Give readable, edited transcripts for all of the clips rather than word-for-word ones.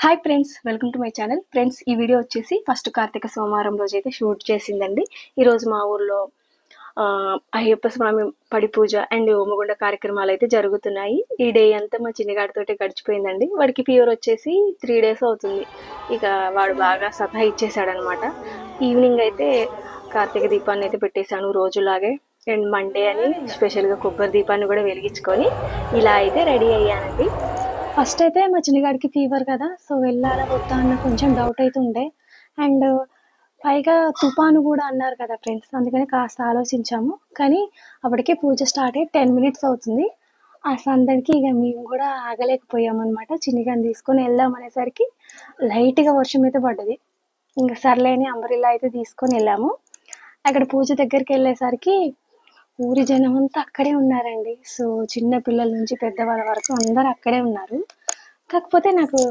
Hi friends, welcome to my channel. Friends, ఈ video వచ్చేసి first Karthika సోమవారం రోజు అయితే షూట్ చేసిందండి. ఈరోజు మా ఊర్లో అయ్యప్ప స్వామి పడి పూజ అండ్ హోమగుండ కార్యక్రమాలు అయితే జరుగుతున్నాయి. ఈ డే అంతా మా చిన్నగాడితోటే గడిచిపోయిందండి. వాడికి ఫీవర్ వచ్చేసి 3 days అవుతుంది. ఇక వాడు బాగా సతా ఇచ్చేసాడనమాట. ఈవినింగ్ అయితే కార్తీక దీపాన్ని అయితే పెట్టేశాను రోజులాగే. అండ్ మండే అని స్పెషల్గా కొబ్బరి దీపాన్ని కూడా వెలిగించుకొని ఇలా అయితే రెడీ అయ్యానండి. ఫస్ట్ అయితే మా చిన్నగాడికి ఫీవర్ కదా, సో వెళ్ళాలా వద్దా అన్న కొంచెం డౌట్ అయితే ఉండే. అండ్ పైగా తుఫాను కూడా అన్నారు కదా ఫ్రెండ్స్, అందుకని కాస్త ఆలోచించాము. కానీ అప్పటికే పూజ స్టార్ట్ అయ్యి 10 minutes అవుతుంది. ఆ సందడికి ఇక మేము కూడా ఆగలేకపోయామన్నమాట. చిన్నగాని తీసుకొని వెళ్దాం అనేసరికి లైట్గా వర్షం అయితే పడ్డది. ఇంకా సర్లేని అంబ్రెల్లా అయితే తీసుకొని వెళ్ళాము. అక్కడ పూజ దగ్గరికి వెళ్ళేసరికి ఊరి జనం అంతా అక్కడే ఉన్నారండి. సో చిన్న పిల్లల నుంచి పెద్దవాళ్ళ వరకు అందరూ అక్కడే ఉన్నారు. కాకపోతే నాకు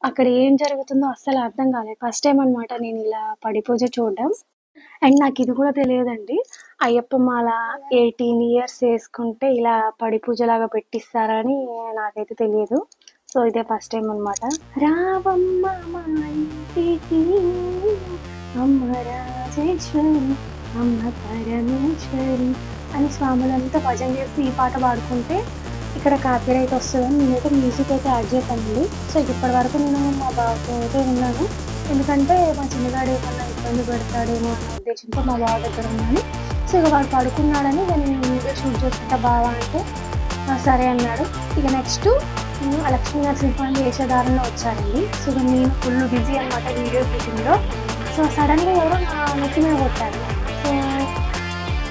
అక్కడ ఏం జరుగుతుందో అస్సలు అర్థం కాలేదు. ఫస్ట్ టైం అనమాట నేను ఇలా పడి పూజ చూడడం. అండ్ నాకు ఇది కూడా తెలియదండి, అయ్యప్ప మాల 18 years వేసుకుంటే ఇలా పడి పూజలాగా పెట్టిస్తారని నాకైతే తెలియదు. సో ఇదే ఫస్ట్ టైం అనమాట. రావమ్మ మా ఇంటికి అమ్మ రాజేశ్వరి అమ్మ పరమేశ్వరి అని స్వాములంతా భజన చేసి ఈ పాట పాడుకుంటే ఇక్కడ కాపీరైట్ వస్తుందని నేనైతే మ్యూజిక్ అయితే యాడ్ చేశానండి. సో ఇప్పటి వరకు నేను మా బాబుతో అయితే ఉన్నాను, ఎందుకంటే మా చిన్నగాడు ఏమన్నా ఇబ్బంది పెడతాడేమో అన్న ఉద్దేశంతో మా బాబు దగ్గర ఉన్నాను. సో ఇక వాడు పడుకున్నాడని ఇక నేను వీడియో షూట్ చేసుకుంటా బావా అంటే సరే అన్నాడు. ఇక నెక్స్ట్ లక్ష్మీ నరసింహాన్ని వేషధారంలో వచ్చారండి. సో ఇక నేను ఫుల్ బిజీ అనమాట వీడియో షూటింగ్లో. సో సడన్గా ఎవరో నా నెత్తి మీద కొట్టారు. సో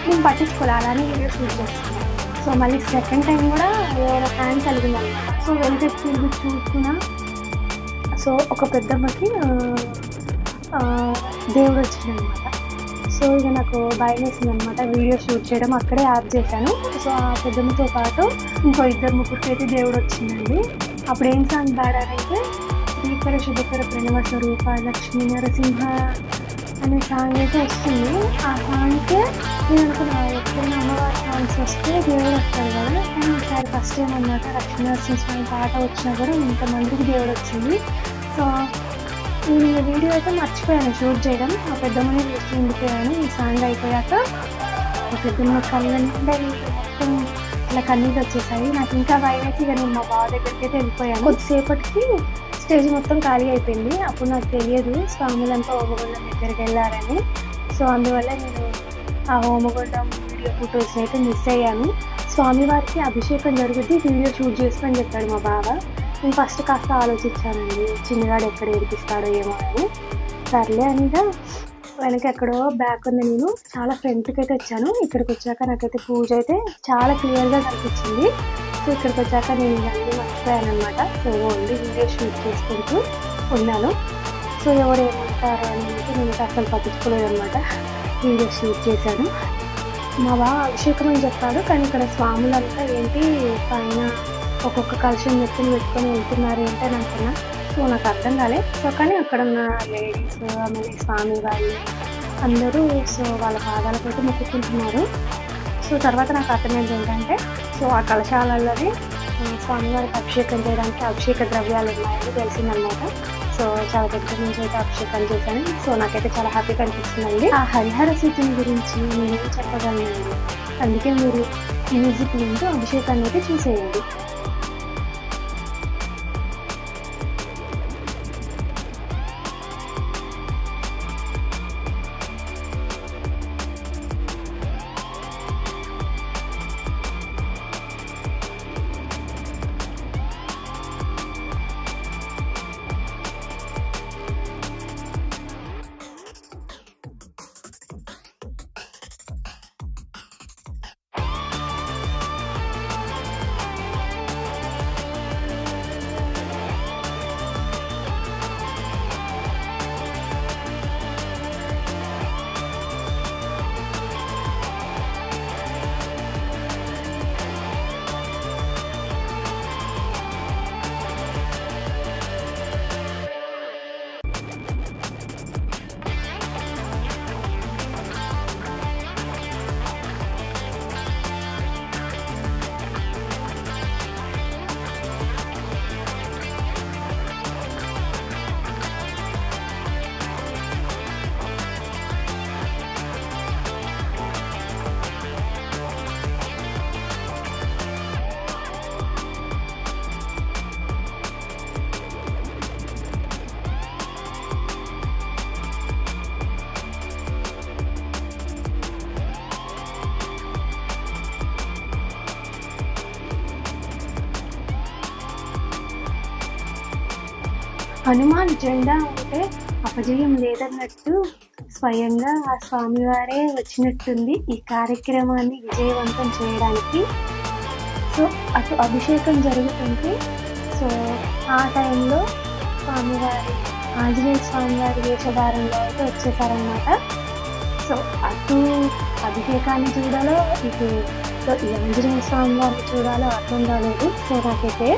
నేను పట్టించుకోవాలి, అలానే వీడియో షూట్ చేస్తున్నాను. సో మళ్ళీ సెకండ్ టైం కూడా ఎవరో హ్యాండ్ కలిగిందనమాట. సో వెళ్తే తిరిగి చూసుకున్నా సో ఒక పెద్దమ్మకి దేవుడు వచ్చిందనమాట. సో ఇక నాకు భయం వేసింది అనమాట వీడియో షూట్ చేయడం, అక్కడే ఆఫ్ చేశాను. సో ఆ పెద్దమ్మతో పాటు ఇంకో 2-3 అయితే దేవుడు వచ్చిందండి. అప్పుడు ఏం సాంగ్ పాడారంటే శ్రీకర శుభకర ప్రణవ స్వరూప లక్ష్మీ నరసింహ అనే సాంగ్ అయితే వస్తుంది. ఆ సాంగ్కే నేను అనుకున్నా ఎప్పుడైనా అమ్మవారి సాంగ్స్ వస్తే దేవుడు వస్తాడు కదా, కానీ ఈసారి ఫస్ట్ టైం అన్నమాట లక్ష్మీ నరసింహస్వామి పాట వచ్చినా కూడా ఇంతమందికి దేవుడు వచ్చింది. సో నేను వీడియో అయితే మర్చిపోయాను షూట్ చేయడం, ఆ పెద్దమ్మని చూస్తూ ఉండిపోయాను. ఈ సాంగ్ అయిపోయాక ఆ పెద్దమ్మ కళ్ళ నిండా మొత్తం ఇలా కన్నీళ్ళు వచ్చేసాయి. నాకు ఇంకా భయం వేసి ఇక నేను మా బావ దగ్గరికి అయితే వెళ్ళిపోయాను. కొద్దిసేపటికి స్టేజ్ మొత్తం ఖాళీ అయిపోయింది. అప్పుడు నాకు తెలియదు స్వాములంతా హోమగుండం దగ్గరికి వెళ్ళారని. సో అందువల్ల నేను ఆ హోమగుండం వీడియో ఫొటోస్ అయితే మిస్ అయ్యాను. స్వామివారికి అభిషేకం జరుగుద్ది, వీడియో షూట్ చేసుకొని చెప్పాడు మా బావ. నేను ఫస్ట్ కాస్త ఆలోచించానండి, చిన్నగాడు ఎక్కడ ఏడిపిస్తాడో ఏమో అని. సర్లే అనిగా వెనక ఎక్కడో బ్యాక్ ఉంది, నేను చాలా ఫ్రంట్కి అయితే వచ్చాను. ఇక్కడికి వచ్చాక నాకైతే పూజ అయితే చాలా క్లియర్గా కనిపించింది. సో ఇక్కడికి వచ్చాక నేను ఇవన్నీ మర్చిపోయాను అనమాట. సో ఓన్లీ వీడియో షూట్ చేసుకుంటూ ఉన్నాను. సో ఎవరు ఏమంటారు అని నేను అసలు పట్టించుకోలేదు అనమాట, వీడియో షూట్ చేశాను. మా బావ అభిషేకం అని చెప్పాడు, కానీ ఇక్కడ స్వాములంతా ఏంటి పైన ఒక్కొక్క కలశం నెత్తిని పెట్టుకొని వెళ్తున్నారు ఏంటి అని అనుకున్నా. సో నాకు అర్థం కాలేదు. సో కానీ అక్కడ ఉన్న లేడీస్ ఆమె స్వామి వాళ్ళు అందరూ సో వాళ్ళ పాదాలతో మొక్కుకుంటున్నారు. సో తర్వాత నాకు అర్థమైంది ఏంటంటే సో ఆ కలశాలలోనే స్వామివారికి అభిషేకం చేయడానికి అభిషేక ద్రవ్యాలు ఉన్నాయని తెలిసిందనమాట. సో చాలా దగ్గర నుంచి అయితే అభిషేకం చేశాను. సో నాకైతే చాలా హ్యాపీగా అనిపిస్తుందండి. ఆ హరిహర సూచన గురించి నేనేం చెప్పగలను, అందుకే మీరు మ్యూజిక్ వింటూ అభిషేకాన్ని అయితే చూసేయండి. హనుమాన్ జెండా ఉంటే అపజయం లేదన్నట్టు స్వయంగా ఆ స్వామివారే వచ్చినట్టుంది ఈ కార్యక్రమాన్ని విజయవంతం చేయడానికి. సో అటు అభిషేకం జరుగుతుంది. సో ఆ టైంలో స్వామివారి ఆంజనేయ స్వామివారి వేషధారంలో అయితే వచ్చేసారనమాట. సో అటు అభిషేకాన్ని చూడాలో ఇటు సో ఈ ఆంజనేయ స్వామివారిని చూడాలో అర్థం కాలేదు. సో నాకైతే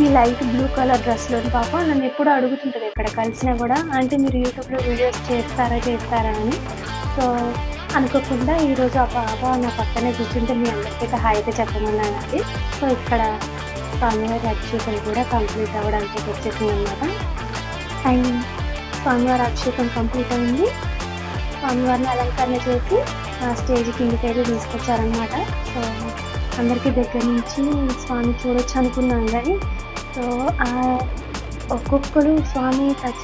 ఈ లైట్ బ్లూ కలర్ డ్రెస్లోని పాప నన్ను ఎప్పుడూ అడుగుతుంటుంది ఎక్కడ కలిసినా కూడా, అంటే మీరు యూట్యూబ్లో వీడియోస్ చేస్తారా అని. సో అనుకోకుండా ఈరోజు ఆ పాప నా పక్కనే కూర్చుంటే మీ అందరికైతే హాయ్ అయితే చెప్పమన్నానండి. సో ఇక్కడ స్వామివారి అభిషేకం కూడా కంప్లీట్ అవ్వడానికి వచ్చేసింది అనమాట. అండ్ స్వామివారి అభిషేకం కంప్లీట్ అయింది. స్వామివారిని అలంకరణ చేసి స్టేజ్ కిందకి అయితే తీసుకొచ్చారనమాట. సో అందరికీ దగ్గర నుంచి స్వామి చూడొచ్చు అనుకున్నాం కానీ సో ఒక్కొక్కరు స్వామి టచ్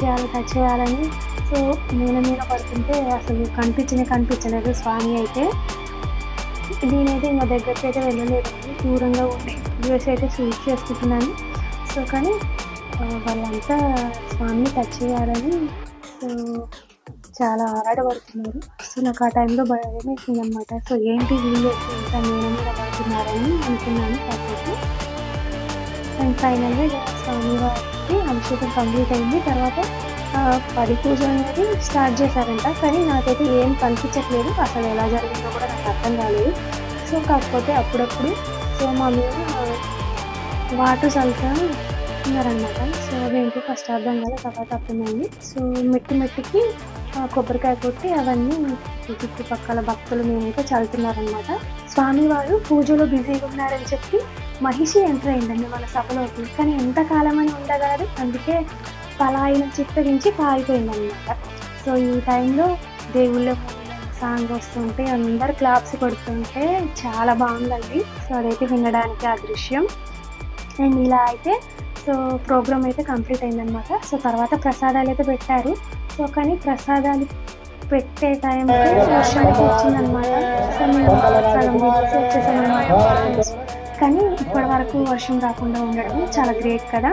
చేయాలని సో మీద పడుతుంటే అసలు కనిపించలేదు స్వామి అయితే. నేనైతే ఇంకా దగ్గరికి అయితే వెళ్ళలేదు, దూరంగా ఉండి వీడియోస్ అయితే షూట్ చేసుకుంటున్నాను. సో కానీ వాళ్ళంతా స్వామిని టచ్ చేయాలని సో చాలా ఆరాటపడుతున్నారు. సో నాకు ఆ టైంలో భయం వేసింది అనమాట. సో ఏంటి వీళ్ళు ఇంకా మీద పడుతున్నారని అనుకున్నాను కాకపోతే. అండ్ ఫైనల్గా స్వామివారికి అభిషేకం కంప్లీట్ అయింది. తర్వాత పడి పూజ అనేది స్టార్ట్ చేశారంట, కానీ నాకైతే ఏం కనిపించట్లేదు, అసలు ఎలా జరిగిందో కూడా నాకు అర్థం కాలేదు. సో కాకపోతే అప్పుడప్పుడు సో మా మీద వాటర్ చల్లుతా ఉన్నారనమాట. సో అదేంటి ఫస్ట్ అర్థం కాదు, తర్వాత అర్థమైంది. సో మెట్టికి కొబ్బరికాయ కొట్టి అవన్నీ చుట్టుపక్కల భక్తులు మేమైతే చల్లుతున్నారనమాట. స్వామివారు పూజలో బిజీగా ఉన్నారని చెప్పి మహిషి ఎంటర్ అయిందండి మన సభలోకి, కానీ ఎంతకాలం అని ఉండగలదు, అందుకే పలాయిన చిత్తరించి పారిపోయిందనమాట. సో ఈ టైంలో దేవుళ్ళ సాంగ్ వస్తుంటే అందరు క్లాప్స్ కొడుతుంటే చాలా బాగుందండి. సో అదైతే వినడానికి ఆ దృశ్యం. అండ్ ఇలా అయితే సో ప్రోగ్రామ్ అయితే కంప్లీట్ అయిందనమాట. సో తర్వాత ప్రసాదాలు అయితే పెట్టారు. సో కానీ ప్రసాదాలు పెట్టే టైంకి వర్షం అయితే వచ్చిందనమాట. సో మేము సగం దిగేసి వచ్చేసామన్నమాట. కానీ ఇప్పటి వరకు వర్షం రాకుండా ఉండడం చాలా గ్రేట్ కదా.